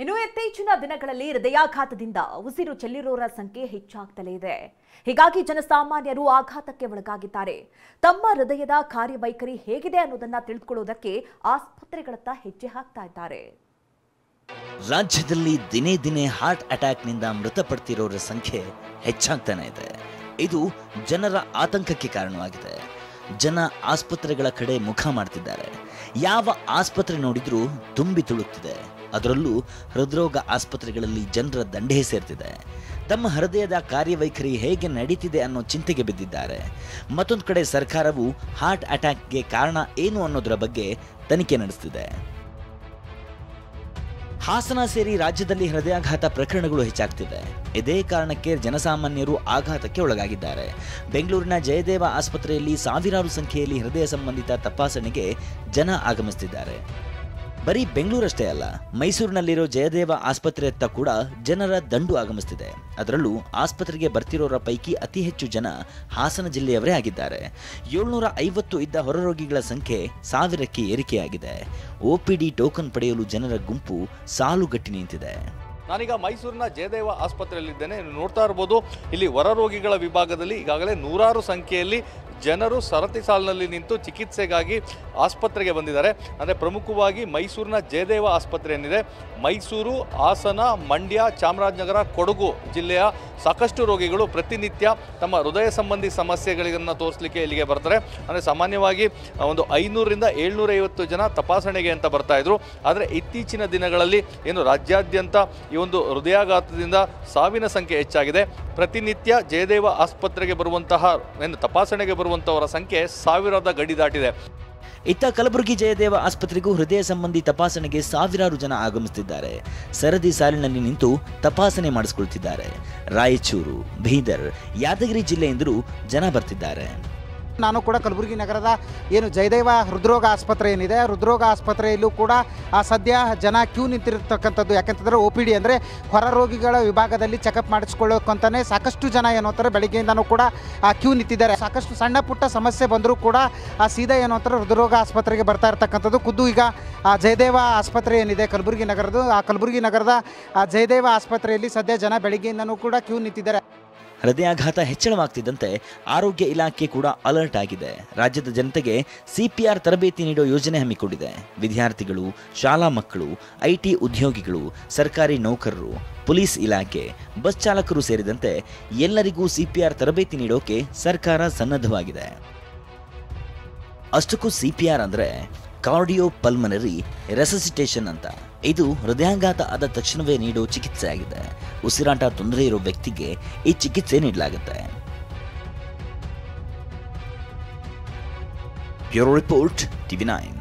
ಇನ್ನು ಇತ್ತೀಚಿನ ದಿನಗಳಲ್ಲಿ ಹೃದಯಾಘಾತದಿಂದ ಉಸಿರು ಚೆಲ್ಲಿರೋರ ಸಂಖ್ಯೆ ಹೆಚ್ಚಾಗ್ತಲೇ ಇದೆ. ಹೀಗಾಗಿ ಜನಸಾಮಾನ್ಯರು ಆಘಾತಕ್ಕೆ ಒಳಗಾಗಿದ್ದಾರೆ. ತಮ್ಮ ಹೃದಯದ ಕಾರ್ಯವೈಖರಿ ಹೇಗಿದೆ ಅನ್ನೋದನ್ನ ತಿಳಿದುಕೊಳ್ಳೋದಕ್ಕೆ ಆಸ್ಪತ್ರೆಗಳತ್ತ ಹೆಜ್ಜೆ ಹಾಕ್ತಾ ಇದ್ದಾರೆ. ರಾಜ್ಯದಲ್ಲಿ ದಿನೇ ದಿನೇ ಹಾರ್ಟ್ ಅಟ್ಯಾಕ್ನಿಂದ ಮೃತಪಡ್ತಿರೋರ ಸಂಖ್ಯೆ ಹೆಚ್ಚಾಗ್ತಾನೆ ಇದೆ. ಇದು ಜನರ ಆತಂಕಕ್ಕೆ ಕಾರಣವಾಗಿದೆ. ಜನ ಆಸ್ಪತ್ರೆಗಳ ಕಡೆ ಮುಖ ಮಾಡ್ತಿದ್ದಾರೆ. ಯಾವ ಆಸ್ಪತ್ರೆ ನೋಡಿದ್ರೂ ತುಂಬಿ ತುಳುಕ್ತಿದೆ. ಅದರಲ್ಲೂ ಹೃದ್ರೋಗ ಆಸ್ಪತ್ರೆಗಳಲ್ಲಿ ಜನರ ದಂಡೇ ಸೇರ್ತಿದೆ. ತಮ್ಮ ಹೃದಯದ ಕಾರ್ಯವೈಖರಿ ಹೇಗೆ ನಡೀತಿದೆ ಅನ್ನೋ ಚಿಂತೆಗೆ ಬಿದ್ದಿದ್ದಾರೆ. ಮತ್ತೊಂದು ಕಡೆ ಸರ್ಕಾರವು ಹಾರ್ಟ್ ಅಟ್ಯಾಕ್ಗೆ ಕಾರಣ ಏನು ಅನ್ನೋದರ ಬಗ್ಗೆ ತನಿಖೆ ನಡೆಸ್ತಿದೆ. ಹಾಸನ ಸೇರಿ ರಾಜ್ಯದಲ್ಲಿ ಹೃದಯಾಘಾತ ಪ್ರಕರಣಗಳು ಹೆಚ್ಚಾಗ್ತಿವೆ. ಇದೇ ಕಾರಣಕ್ಕೆ ಜನಸಾಮಾನ್ಯರು ಆಘಾತಕ್ಕೆ ಒಳಗಾಗಿದ್ದಾರೆ. ಬೆಂಗಳೂರಿನ ಜಯದೇವ ಆಸ್ಪತ್ರೆಯಲ್ಲಿ ಸಾವಿರಾರು ಸಂಖ್ಯೆಯಲ್ಲಿ ಹೃದಯ ಸಂಬಂಧಿತ ತಪಾಸಣೆಗೆ ಜನ ಆಗಮಿಸುತ್ತಿದ್ದಾರೆ. ಬರೀ ಬೆಂಗಳೂರಷ್ಟೇ ಅಲ್ಲ, ಮೈಸೂರಿನಲ್ಲಿರೋ ಜಯದೇವ ಆಸ್ಪತ್ರೆಯತ್ತ ಕೂಡ ಜನರ ದಂಡು ಆಗಮಿಸುತ್ತಿದೆ. ಅದರಲ್ಲೂ ಆಸ್ಪತ್ರೆಗೆ ಬರ್ತಿರೋರ ಪೈಕಿ ಅತಿ ಹೆಚ್ಚು ಜನ ಹಾಸನ ಜಿಲ್ಲೆಯವರೇ ಆಗಿದ್ದಾರೆ. 750 ಇದ್ದ ಹೊರರೋಗಿಗಳ ಸಂಖ್ಯೆ 1000ಕ್ಕೆ ಏರಿಕೆಯಾಗಿದೆ. OPD ಟೋಕನ್ ಪಡೆಯಲು ಜನರ ಗುಂಪು ಸಾಲುಗಟ್ಟಿ ನಿಂತಿದೆ. ನಾನೀಗ ಮೈಸೂರಿನ ಜಯದೇವ ಆಸ್ಪತ್ರೆಯಲ್ಲಿದ್ದೇನೆ. ನೋಡ್ತಾ ಇರ್ಬೋದು, ಇಲ್ಲಿ ಹೊರರೋಗಿಗಳ ವಿಭಾಗದಲ್ಲಿ ಈಗಾಗಲೇ ನೂರಾರು ಸಂಖ್ಯೆಯಲ್ಲಿ ಜನರು ಸರತಿ ಸಾಲಿನಲ್ಲಿ ನಿಂತು ಚಿಕಿತ್ಸೆಗಾಗಿ ಆಸ್ಪತ್ರೆಗೆ ಬಂದಿದ್ದಾರೆ. ಅಂದರೆ ಪ್ರಮುಖವಾಗಿ ಮೈಸೂರಿನ ಜಯದೇವ ಆಸ್ಪತ್ರೆ ಏನಿದೆ, ಮೈಸೂರು, ಹಾಸನ, ಮಂಡ್ಯ, ಚಾಮರಾಜನಗರ, ಕೊಡಗು ಜಿಲ್ಲೆಯ ಸಾಕಷ್ಟು ರೋಗಿಗಳು ಪ್ರತಿನಿತ್ಯ ತಮ್ಮ ಹೃದಯ ಸಂಬಂಧಿ ಸಮಸ್ಯೆಗಳನ್ನು ತೋರಿಸಲಿಕ್ಕೆ ಇಲ್ಲಿಗೆ ಬರ್ತಾರೆ. ಅಂದರೆ ಸಾಮಾನ್ಯವಾಗಿ ಒಂದು 500ರಿಂದ 750 ಜನ ತಪಾಸಣೆಗೆ ಅಂತ ಬರ್ತಾ ಇದ್ರು. ಆದರೆ ಇತ್ತೀಚಿನ ದಿನಗಳಲ್ಲಿ ಏನು ರಾಜ್ಯಾದ್ಯಂತ ಈ ಒಂದು ಹೃದಯಾಘಾತದಿಂದ ಸಾವಿನ ಸಂಖ್ಯೆ ಹೆಚ್ಚಾಗಿದೆ. ಪ್ರತಿನಿತ್ಯ ಜಯದೇವ ಆಸ್ಪತ್ರೆಗೆ ಬರುವಂತಹ ತಪಾಸಣೆಗೆ ಬರುವಂತವರ ಸಂಖ್ಯೆ 1000ದ ಗಡಿ ದಾಟಿದೆ. ಇತ್ತ ಕಲಬುರಗಿ ಜಯದೇವ ಆಸ್ಪತ್ರೆಗೂ ಹೃದಯ ಸಂಬಂಧಿ ತಪಾಸಣೆಗೆ ಸಾವಿರಾರು ಜನ ಆಗಮಿಸುತ್ತಿದ್ದಾರೆ. ಸರದಿ ಸಾಲಿನಲ್ಲಿ ನಿಂತು ತಪಾಸಣೆ ಮಾಡಿಸಿಕೊಳ್ತಿದ್ದಾರೆ. ರಾಯಚೂರು, ಬೀದರ್, ಯಾದಗಿರಿ ಜಿಲ್ಲೆಯಿಂದಲೂ ಜನ ಬರ್ತಿದ್ದಾರೆ. ನಾನು ಕೂಡ ಕಲಬುರಗಿ ನಗರದ ಏನು ಜಯದೇವ ಹೃದ್ರೋಗ ಆಸ್ಪತ್ರೆ ಏನಿದೆ, ಹೃದ್ರೋಗ ಆಸ್ಪತ್ರೆಯಲ್ಲೂ ಕೂಡ ಸದ್ಯ ಜನ ಕ್ಯೂ ನಿಂತಿರ್ತಕ್ಕಂಥದ್ದು. ಯಾಕೆಂತಂದರೆ OPD ಅಂದರೆ ಹೊರ ರೋಗಿಗಳ ವಿಭಾಗದಲ್ಲಿ ಚೆಕಪ್ ಮಾಡಿಸ್ಕೊಳ್ಳೋಕ್ಕಂತಾನೆ ಸಾಕಷ್ಟು ಜನ ಏನು ಅಂತಾರೆ ಬೆಳಿಗ್ಗೆಯಿಂದನೂ ಕೂಡ ಕ್ಯೂ ನಿಂತಿದ್ದಾರೆ. ಸಾಕಷ್ಟು ಸಣ್ಣ ಪುಟ್ಟ ಸಮಸ್ಯೆ ಬಂದರೂ ಕೂಡ ಸೀದಾ ಏನು ಅಂತಾರೆ ಹೃದ್ರೋಗ ಆಸ್ಪತ್ರೆಗೆ ಬರ್ತಾ ಇರ್ತಕ್ಕಂಥದ್ದು. ಖುದ್ದು ಈಗ ಜಯದೇವ ಆಸ್ಪತ್ರೆ ಏನಿದೆ ಕಲಬುರಗಿ ನಗರದ್ದು, ಆ ಕಲಬುರಗಿ ನಗರದ ಜಯದೇವ ಆಸ್ಪತ್ರೆಯಲ್ಲಿ ಸದ್ಯ ಜನ ಬೆಳಿಗ್ಗೆಯಿಂದನೂ ಕೂಡ ಕ್ಯೂ ನಿಂತಿದ್ದಾರೆ. ಹೃದಯಾಘಾತ ಹೆಚ್ಚಳವಾಗ್ತಿದ್ದಂತೆ ಆರೋಗ್ಯ ಇಲಾಖೆ ಕೂಡ ಅಲರ್ಟ್ ಆಗಿದೆ. ರಾಜ್ಯದ ಜನತೆಗೆ CPR ತರಬೇತಿ ನೀಡೋ ಯೋಜನೆ ಹಮ್ಮಿಕೊಂಡಿದೆ. ವಿದ್ಯಾರ್ಥಿಗಳು, ಶಾಲಾ ಮಕ್ಕಳು, IT ಉದ್ಯೋಗಿಗಳು, ಸರ್ಕಾರಿ ನೌಕರರು, ಪೊಲೀಸ್ ಇಲಾಖೆ, ಬಸ್ ಚಾಲಕರು ಸೇರಿದಂತೆ ಎಲ್ಲರಿಗೂ CPR ತರಬೇತಿ ನೀಡೋಕೆ ಸರ್ಕಾರ ಸನ್ನದ್ಧವಾಗಿದೆ. ಅಷ್ಟಕ್ಕೂ CPR ಅಂದರೆ ಕಾರ್ಡಿಯೋ ಪಲ್ಮನರಿ ರೆಸಸಿಟೇಷನ್ ಅಂತ. ಇದು ಹೃದಯಾಘಾತ ಆದ ತಕ್ಷಣವೇ ನೀಡೋ ಚಿಕಿತ್ಸೆ ಆಗಿದೆ. ಉಸಿರಾಟ ತೊಂದರೆ ಇರೋ ವ್ಯಕ್ತಿಗೆ ಈ ಚಿಕಿತ್ಸೆ ನೀಡಲಾಗುತ್ತೆ. Bureau report, TV9.